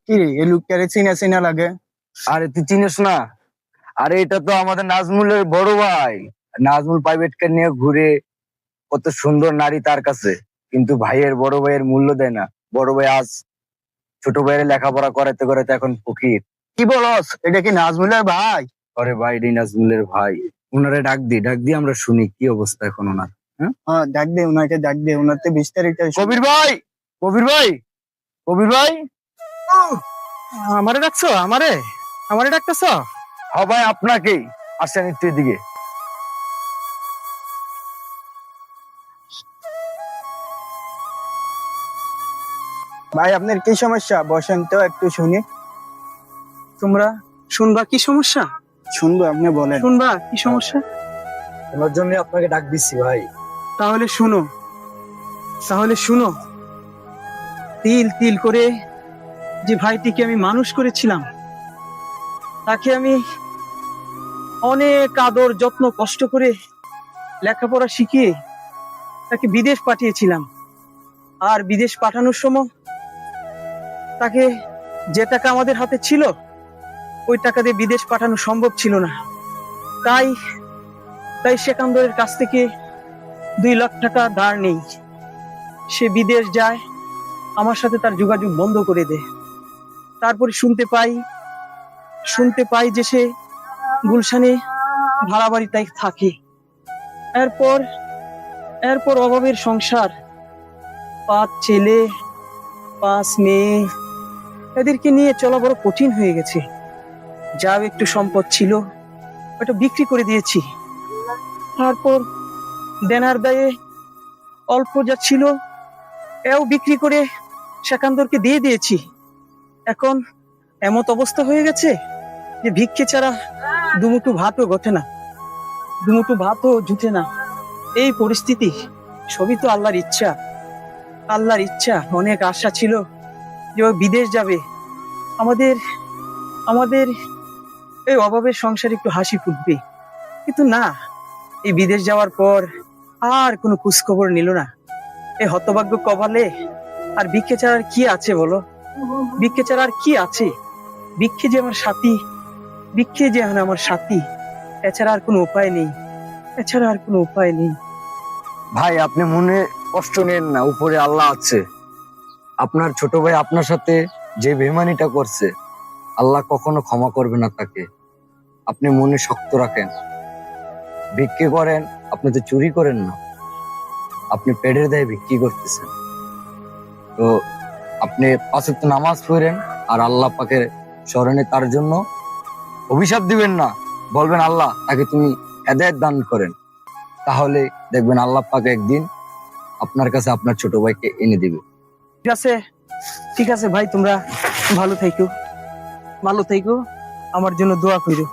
কি রে, এই লোকটারে চিনা চিনা লাগে। আরে তুই চিনিস না? আরে এটা তো আমাদের নাজমুলের বড় ভাই। নাজমুল প্রাইভেট কার নিয়ে ঘুরে, কত সুন্দর নারী তার কাছে, কিন্তু ভাইয়ের বড় ভাইয়ের মূল্য দেয় না। বড় ভাই আজ ছোট ভাইয়ের লেখাপড়া করাতে করাতে এখন ফকির। কি বলস, এটা কি নাজমুলের ভাই? আরে ভাই রে, নাজমুলের ভাই। উনারে ডাক দি আমরা শুনি কি অবস্থা এখন ওনার। হ্যাঁ হ্যাঁ, ডাক দে ওনাকে, ডাক দে। ওনার তো বিস্তারিত কবির ভাই, কবির ভাই, কবির ভাই। আমারে ডাকছো? আমারে আমারে ডাকতেছ? হ্যাঁ ভাই, আপনাকেই। আসেন একটু এদিকে। ভাই, আপনার কি সমস্যা? বসেন তো, একটু শুনি। তোমরা শুনবা কি সমস্যা? শুনবো, আপনি বলেন। শুনবা কি সমস্যা? ওনার জন্য আপনাকে ডাক দিচ্ছি ভাই। তাহলে শুনো, তাহলে শুনো। তিল তিল করে যে ভাইটিকে আমি মানুষ করেছিলাম, তাকে আমি অনেক আদর যত্ন কষ্ট করে লেখাপড়া শিখিয়ে তাকে বিদেশ পাঠিয়েছিলাম। আর বিদেশ পাঠানোর সময় তাকে যে টাকা আমাদের হাতে ছিল, ওই টাকা দিয়ে বিদেশ পাঠানো সম্ভব ছিল না। তাই তাই সেকান্দরের কাছ থেকে 2 লাখ টাকা ধার নেই। সে বিদেশ যায়, আমার সাথে তার যোগাযোগ বন্ধ করে দেয়। তারপরে শুনতে পাই যে সে গুলশানে ভাড়া বাড়িতে থাকে। এরপর এরপর অভাবের সংসার, 5 ছেলে 5 মেয়ে, এদেরকে নিয়ে চলা বড় কঠিন হয়ে গেছে। যাও একটু সম্পদ ছিল, ওটা বিক্রি করে দিয়েছি। তারপর দেনার দায়ে অল্প যা ছিল, এও বিক্রি করে সেকান্দরকে দিয়ে দিয়েছি। এখন এমত অবস্থা হয়ে গেছে যে ভিক্ষে ছাড়া দুমুঠো ভাতও ঘটে না, দুমুঠো ভাতও জুটে না। এই পরিস্থিতি। সবই তো আল্লাহর ইচ্ছা। আল্লাহর ইচ্ছা। অনেক আশা ছিল যে ও বিদেশ যাবে, আমাদের আমাদের এই অভাবের সংসারে একটু হাসি ফুটবে। কিন্তু না, এই বিদেশ যাওয়ার পর আর কোনো খোঁজখবর নিল না। এই হতভাগ্য কপালে আর ভিক্ষে ছাড়া আর কি আছে বলো? ভিক্ষে ছাড়া আর কি আছে? ভিক্ষে যে আমার সাথী, ভিক্ষে যে এখন আমার সাথী। এছাড়া আর কোনো উপায় নেই, এছাড়া আর কোনো উপায় নেই। ভাই আপনি মনে কষ্ট নেন না, উপরে আল্লাহ আছে। আপনার ছোট ভাই আপনার সাথে যে বেমানিটা করছে, আল্লাহ কখনো ক্ষমা করবে না তাকে। আপনি মনে শক্ত রাখেন, ভিক্ষে করেন, আপনি তো চুরি করেন না, আপনি পেটের দায়ে ভিক্ষি করতেছেন। তো আপনি 5 ওয়াক্ত নামাজ পড়েন, আর আল্লাহ পাকের স্মরণে তার জন্য অভিশাপ দিবেন না। বলবেন আল্লাহ তাকে তুমি হেদায়েত দান করেন, তাহলে দেখবেন আল্লাহ পাক একদিন আপনার কাছে আপনার ছোট ভাইকে এনে দিবে। ঠিক আছে, ঠিক আছে ভাই, তোমরা ভালো থেকো, ভালো থেকো। আমার জন্য দোয়া করো।